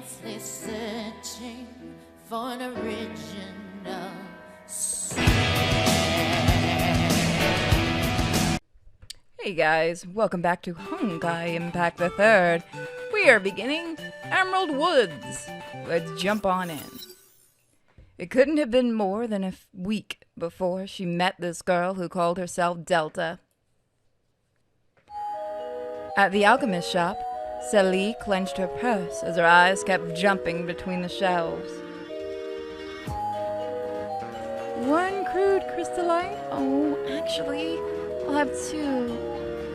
endlessly searching for an original sound. Hey guys, welcome back to Honkai Impact the Third. We are beginning Emerald Woods. Let's jump on in. It couldn't have been more than a week before she met this girl who called herself Delta. At the alchemist shop, Celie clenched her purse as her eyes kept jumping between the shelves. One crude crystallite? Oh, actually, I'll have two.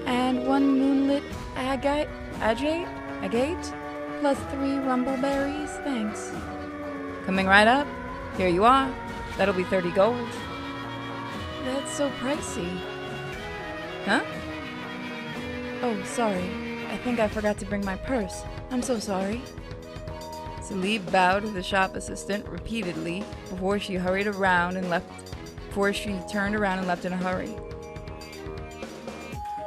And one moonlit agate, plus 3 rumbleberries, thanks. Coming right up. Here you are. That'll be 30 gold. That's so pricey. Huh? Oh, sorry. I think I forgot to bring my purse. I'm so sorry. Celie bowed to the shop assistant repeatedly before she turned around and left in a hurry.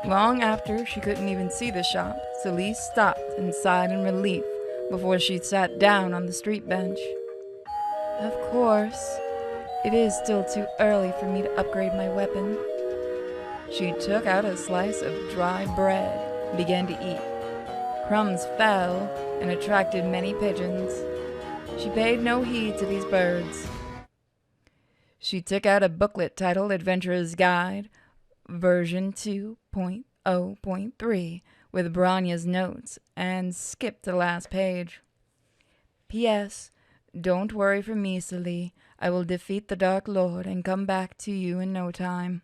Long after she couldn't even see the shop, Celie stopped and sighed in relief before she sat down on the street bench. Of course, it is still too early for me to upgrade my weapon. She took out a slice of dry bread and began to eat. Crumbs fell and attracted many pigeons. She paid no heed to these birds. She took out a booklet titled Adventurer's Guide, version 2.0.3, with Bronya's notes, and skipped the last page. P.S. Don't worry for me, Celie. I will defeat the Dark Lord and come back to you in no time.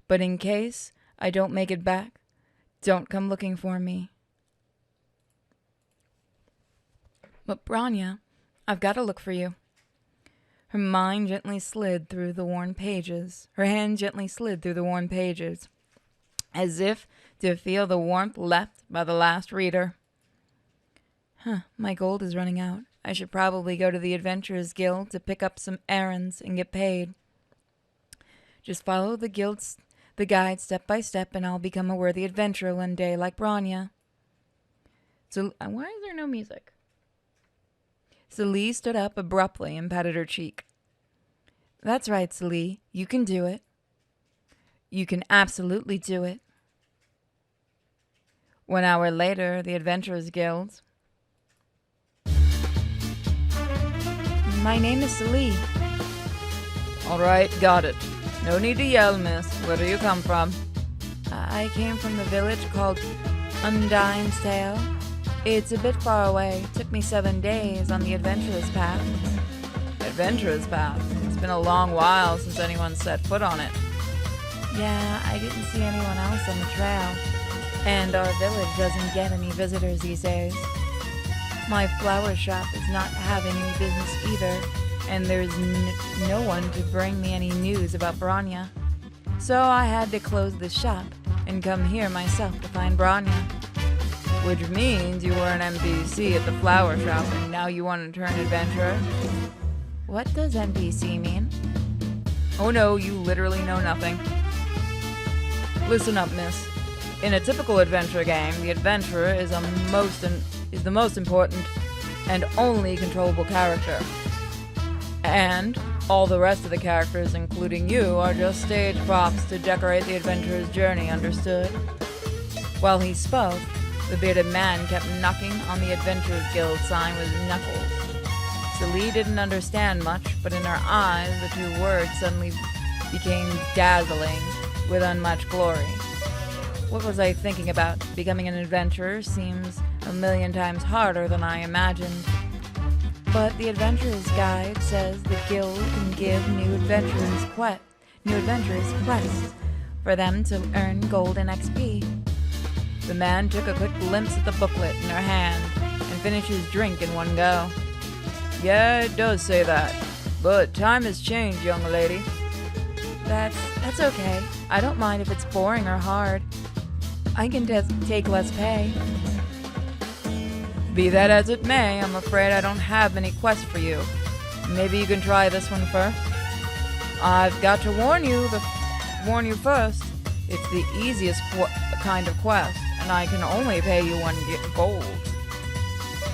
But in case I don't make it back, don't come looking for me. But Bronya, I've got to look for you. Her mind gently slid through the worn pages. Her hand gently slid through the worn pages, as if to feel the warmth left by the last reader. My gold is running out. I should probably go to the Adventurers Guild to pick up some errands and get paid. Just follow the guide step by step, and I'll become a worthy adventurer one day, like Bronya. So, why is there no music? Celie stood up abruptly and patted her cheek. That's right, Celie. You can do it. You can absolutely do it. 1 hour later, the Adventurers Guild. My name is Celie. All right, got it. No need to yell, miss. Where do you come from? I came from the village called Undyne's Tale. It's a bit far away. Took me 7 days on the Adventurer's Path. Adventurer's Path? It's been a long while since anyone set foot on it. Yeah, I didn't see anyone else on the trail. And our village doesn't get any visitors these days. My flower shop is not having any business either, and there's no one to bring me any news about Bronya. So I had to close the shop and come here myself to find Bronya. Which means you were an NPC at the flower shop and now you want to turn adventurer? What does NPC mean? Oh no, you literally know nothing. Listen up, miss. In a typical adventure game, the adventurer is the most important and only controllable character. And all the rest of the characters, including you, are just stage props to decorate the adventurer's journey, understood? While he spoke, the bearded man kept knocking on the Adventurers Guild sign with his knuckles. Celie didn't understand much, but in her eyes the 2 words suddenly became dazzling with unmatched glory. What was I thinking about? Becoming an adventurer seems a million times harder than I imagined. But the Adventurer's Guide says the guild can give new adventurers quests for them to earn gold and XP. The man took a quick glimpse at the booklet in her hand and finished his drink in one go. Yeah, it does say that. But time has changed, young lady. That's okay. I don't mind if it's boring or hard. I can take less pay. Be that as it may, I'm afraid I don't have any quests for you. Maybe you can try this one first. I've got to warn you first. It's the easiest kind of quest, and I can only pay you 1 gold.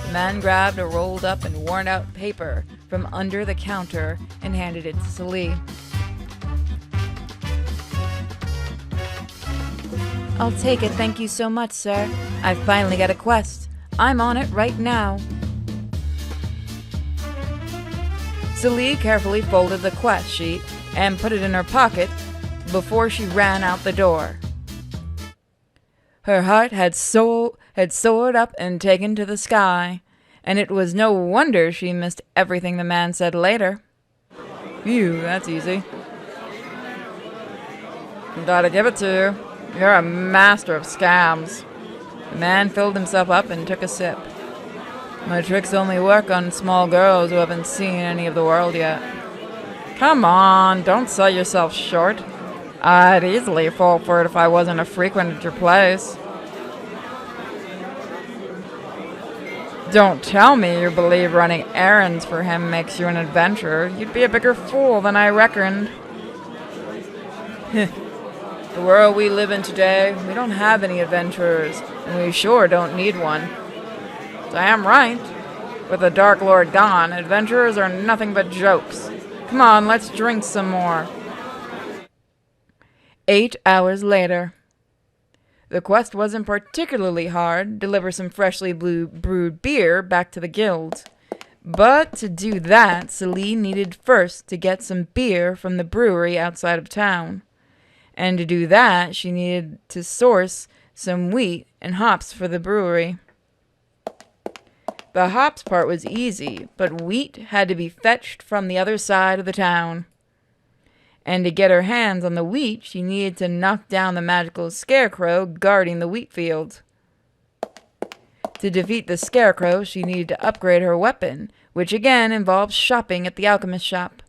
The man grabbed a rolled up and worn out paper from under the counter and handed it to Celie. I'll take it, thank you so much, sir. I've finally got a quest. I'm on it right now. Celie carefully folded the quest sheet and put it in her pocket before she ran out the door. Her heart had soared up and taken to the sky, and it was no wonder she missed everything the man said later. Phew, that's easy. Gotta give it to you. You're a master of scams. The man filled himself up and took a sip. My tricks only work on small girls who haven't seen any of the world yet. Come on, don't sell yourself short. I'd easily fall for it if I wasn't a frequent at your place. Don't tell me you believe running errands for him makes you an adventurer. You'd be a bigger fool than I reckoned. The world we live in today, we don't have any adventurers, and we sure don't need one. Damn right. With the Dark Lord gone, adventurers are nothing but jokes. Come on, let's drink some more. 8 hours later. The quest wasn't particularly hard, deliver some freshly brewed beer back to the guild. But to do that, Celie needed first to get some beer from the brewery outside of town. And to do that, she needed to source some wheat and hops for the brewery. The hops part was easy, but wheat had to be fetched from the other side of the town. And to get her hands on the wheat, she needed to knock down the magical scarecrow guarding the wheat field. To defeat the scarecrow, she needed to upgrade her weapon, which again involved shopping at the alchemist shop.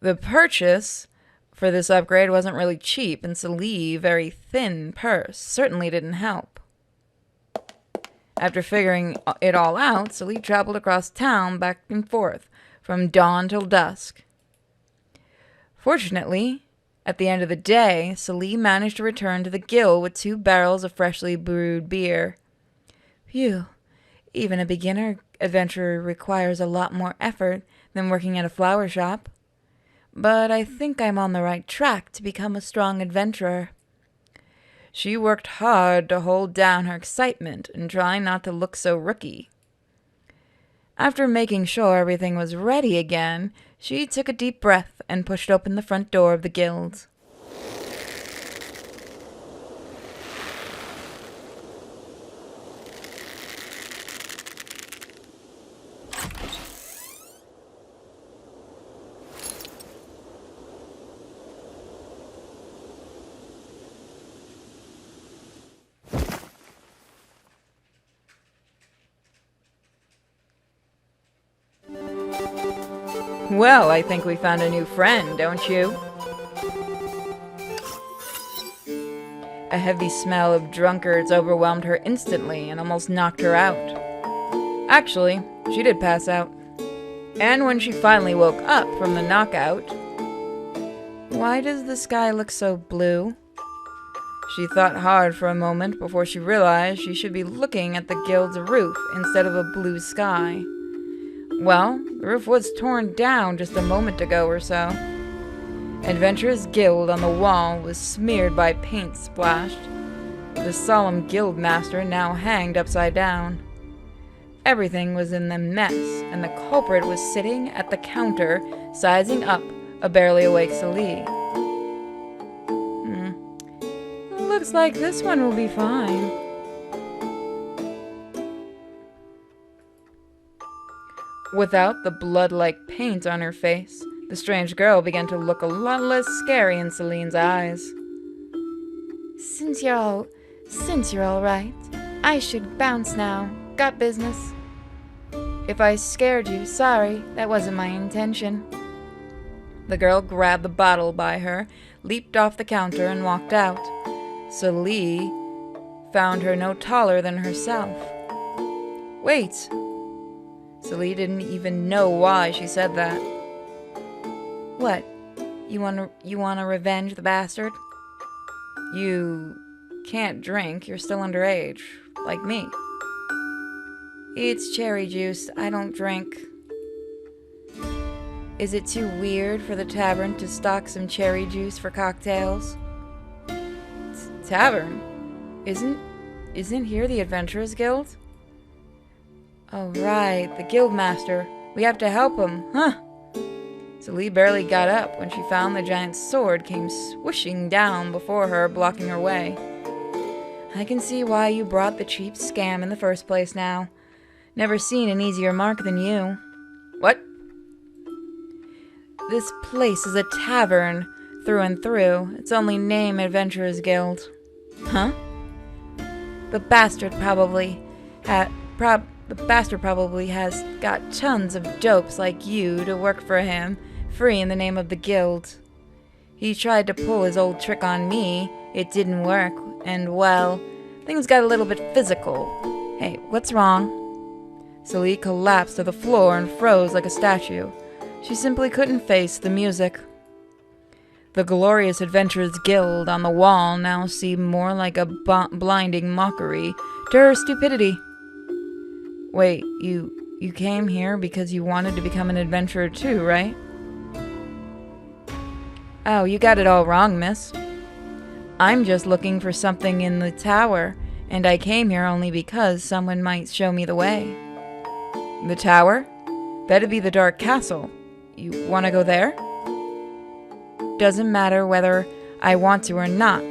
The purchase for this upgrade wasn't really cheap, and Celi's very thin purse certainly didn't help. After figuring it all out, Celie traveled across town back and forth, from dawn till dusk. Fortunately, at the end of the day, Celie managed to return to the guild with 2 barrels of freshly brewed beer. Phew, even a beginner adventurer requires a lot more effort than working at a flower shop. But I think I'm on the right track to become a strong adventurer. She worked hard to hold down her excitement and try not to look so rookie. After making sure everything was ready again, she took a deep breath and pushed open the front door of the guild. Well, I think we found a new friend, don't you? A heavy smell of drunkards overwhelmed her instantly and almost knocked her out. Actually, she did pass out. And when she finally woke up from the knockout, why does the sky look so blue? She thought hard for a moment before she realized she should be looking at the guild's roof instead of a blue sky. Well, the roof was torn down just a moment ago or so. Adventurers Guild on the wall was smeared by paint splashed. The solemn guild master now hanged upside down. Everything was in a mess, and the culprit was sitting at the counter, sizing up a barely awake Celie. Looks like this one will be fine. Without the blood-like paint on her face, the strange girl began to look a lot less scary in Celine's eyes. Since you're all right, I should bounce now. Got business. If I scared you, sorry, that wasn't my intention. The girl grabbed the bottle by her, leaped off the counter, and walked out. Celie found her no taller than herself. Wait! Celie didn't even know why she said that. What? You wanna revenge the bastard? You can't drink, you're still underage, like me. It's cherry juice. I don't drink. Is it too weird for the tavern to stock some cherry juice for cocktails? Tavern? Isn't here the Adventurers Guild? Oh right, the guildmaster. We have to help him, huh? Celie barely got up when she found the giant sword came swooshing down before her, blocking her way. I can see why you brought the cheap scam in the first place now. Never seen an easier mark than you. What? This place is a tavern, through and through. Its only name Adventurers Guild. Huh? The bastard probably has got tons of dopes like you to work for him, free in the name of the guild. He tried to pull his old trick on me. It didn't work, and well, things got a little bit physical. Hey, what's wrong? Celie collapsed to the floor and froze like a statue. She simply couldn't face the music. The glorious Adventurers Guild on the wall now seemed more like a blinding mockery to her stupidity. Wait, you came here because you wanted to become an adventurer too, right? Oh, you got it all wrong, miss. I'm just looking for something in the tower, and I came here only because someone might show me the way. The tower? That'd be the Dark Castle. You want to go there? Doesn't matter whether I want to or not.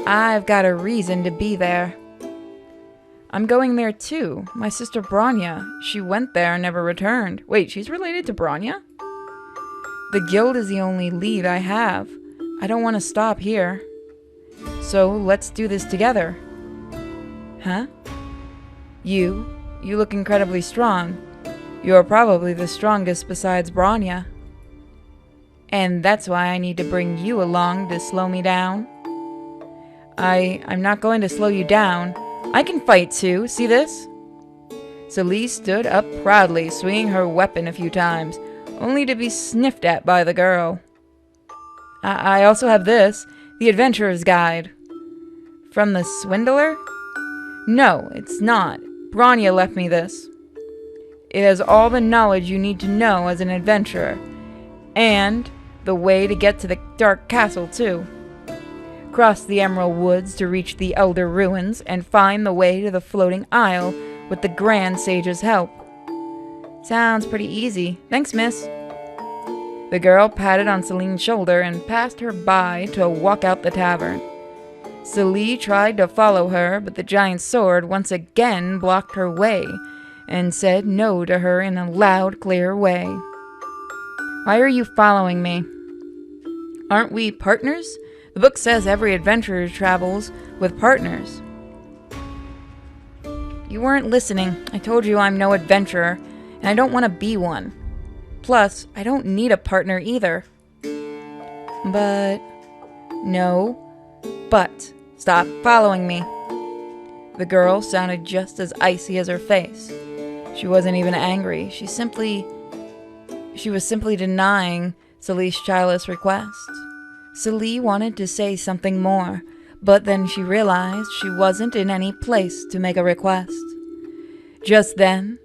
I've got a reason to be there. I'm going there too. My sister Bronya. She went there and never returned. Wait, she's related to Bronya? The guild is the only lead I have. I don't want to stop here. So let's do this together. Huh? You look incredibly strong. You're probably the strongest besides Bronya. And that's why I need to bring you along to slow me down. I'm not going to slow you down. I can fight too, see this? Celie stood up proudly, swinging her weapon a few times, only to be sniffed at by the girl. I also have this, the Adventurer's Guide. From the swindler? No, it's not. Bronya left me this. It has all the knowledge you need to know as an adventurer, and the way to get to the Dark Castle, too. Cross the Emerald Woods to reach the Elder Ruins, and find the way to the Floating Isle with the Grand Sage's help. Sounds pretty easy. Thanks, miss. The girl patted on Celine's shoulder and passed her by to walk out the tavern. Celie tried to follow her, but the giant sword once again blocked her way, and said no to her in a loud, clear way. Why are you following me? Aren't we partners? The book says every adventurer travels with partners. You weren't listening. I told you I'm no adventurer, and I don't want to be one. Plus, I don't need a partner either. But... No. But. Stop following me. The girl sounded just as icy as her face. She wasn't even angry. She was simply denying Celie's childless request. Celie wanted to say something more, but then she realized she wasn't in any place to make a request. Just then,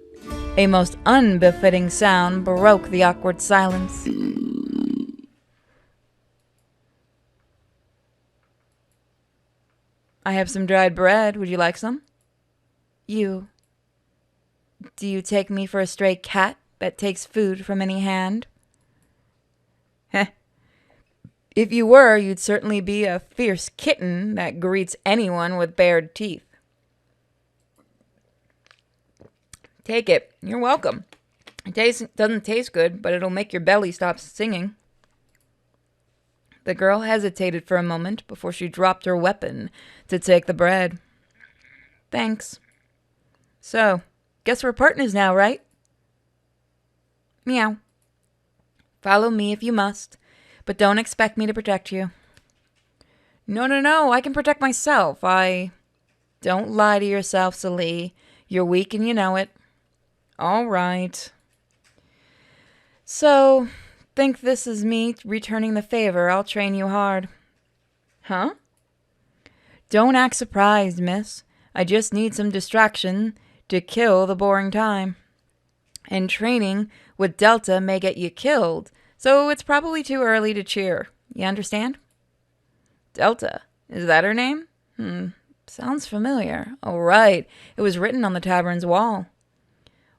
a most unbefitting sound broke the awkward silence. I have some dried bread. Would you like some? Do you take me for a stray cat that takes food from any hand? Heh. If you were, you'd certainly be a fierce kitten that greets anyone with bared teeth. Take it. You're welcome. It doesn't taste good, but it'll make your belly stop singing. The girl hesitated for a moment before she dropped her weapon to take the bread. Thanks. So, guess we're partners now, right? Meow. Follow me if you must, but don't expect me to protect you. No, I can protect myself. Don't lie to yourself, Celie. You're weak and you know it. All right. So, think this is me returning the favor. I'll train you hard. Huh? Don't act surprised, miss. I just need some distraction to kill the boring time. And training with Delta may get you killed, so it's probably too early to cheer. You understand? Delta. Is that her name? Sounds familiar. Oh, right. It was written on the tavern's wall.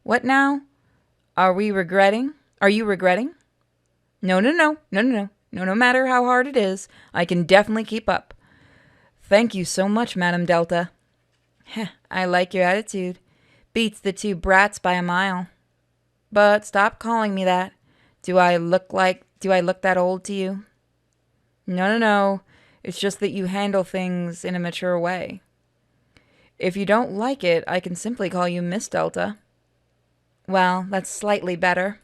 What now? Are you regretting? No, no, no. No, no, no. No matter how hard it is, I can definitely keep up. Thank you so much, Madam Delta. Heh, I like your attitude. Beats the two brats by a mile. But stop calling me that. Do I look that old to you? No, no, no. It's just that you handle things in a mature way. If you don't like it, I can simply call you Miss Delta. Well, that's slightly better.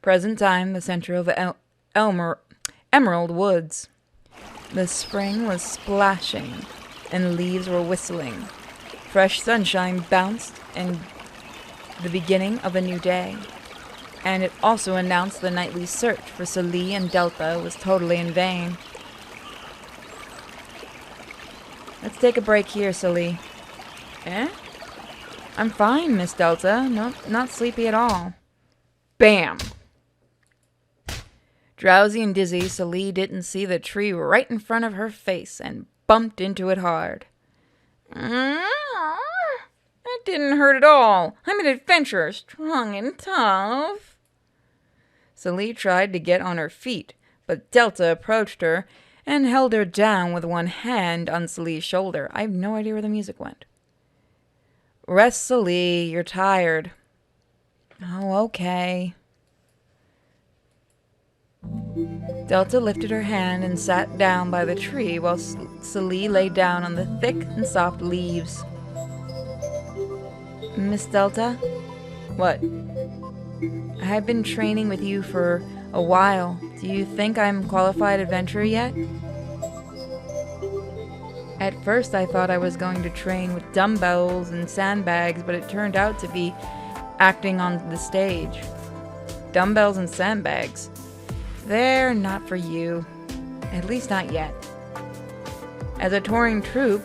Present time, the center of the Emerald Woods. The spring was splashing, and leaves were whistling. Fresh sunshine bounced, and the beginning of a new day. And it also announced the nightly search for Celie and Delta was totally in vain. Let's take a break here, Celie. Eh? I'm fine, Miss Delta. No, not sleepy at all. Bam! Drowsy and dizzy, Celie didn't see the tree right in front of her face and bumped into it hard. That didn't hurt at all. I'm an adventurer, strong and tough. Celie tried to get on her feet, but Delta approached her and held her down with one hand on Celie's shoulder. I have no idea where the music went. Rest, Celie. You're tired. Oh, okay. Delta lifted her hand and sat down by the tree while Celie lay down on the thick and soft leaves. Miss Delta? What? I've been training with you for a while. Do you think I'm qualified adventurer yet? At first I thought I was going to train with dumbbells and sandbags, but it turned out to be acting on the stage. Dumbbells and sandbags. They're not for you. At least not yet. As a touring troupe,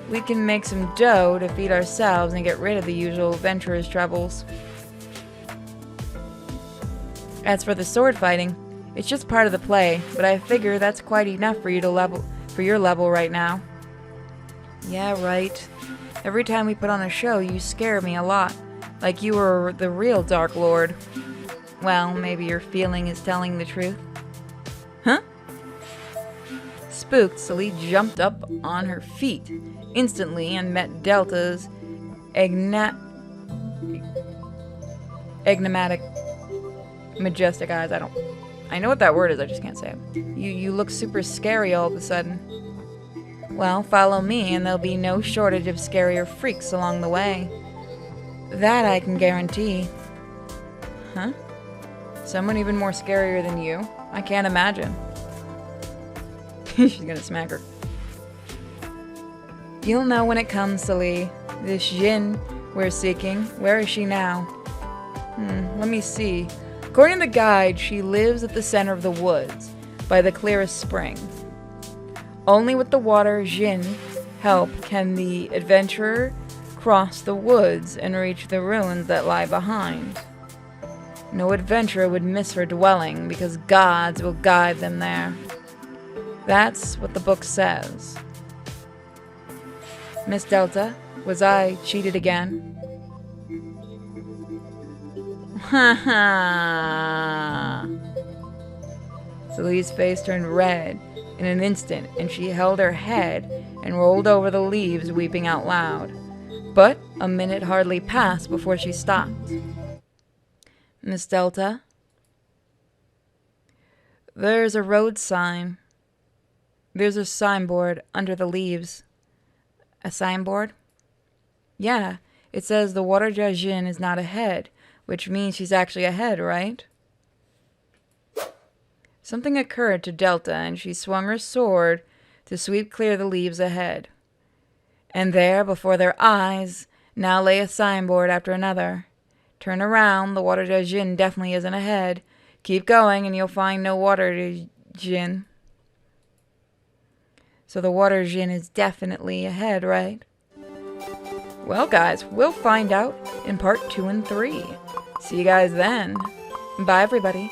we can make some dough to feed ourselves and get rid of the usual adventurer's troubles. As for the sword fighting, it's just part of the play, but I figure that's quite enough for your level right now. Yeah, right. Every time we put on a show, you scare me a lot, like you were the real Dark Lord. Well, maybe your feeling is telling the truth. Huh? Spooked, Celie jumped up on her feet instantly and met Delta's enigmatic, majestic eyes. I know what that word is, I just can't say it. You look super scary all of a sudden. Well, follow me and there'll be no shortage of scarier freaks along the way. That I can guarantee. Huh? Someone even more scarier than you? I can't imagine. She's gonna smack her. You'll know when it comes, Celie. This Jin we're seeking, where is she now? Let me see. According to the guide, she lives at the center of the woods, by the clearest spring. Only with the water Jin help can the adventurer cross the woods and reach the ruins that lie behind. No adventurer would miss her dwelling because gods will guide them there. That's what the book says. Miss Delta, was I cheated again? Ha ha! Celie's face turned red in an instant, and she held her head and rolled over the leaves, weeping out loud. But a minute hardly passed before she stopped. Miss Delta? There's a road sign. There's a signboard under the leaves. A signboard? Yeah, it says the Water Jajin is not ahead, which means she's actually ahead, right? Something occurred to Delta, and she swung her sword to sweep clear the leaves ahead. And there, before their eyes, now lay a signboard after another. Turn around, the Water Jajin definitely isn't ahead. Keep going, and you'll find no Water Jajin. So the water djinn is definitely ahead, right? Well, guys, we'll find out in part 2 and 3. See you guys then. Bye, everybody.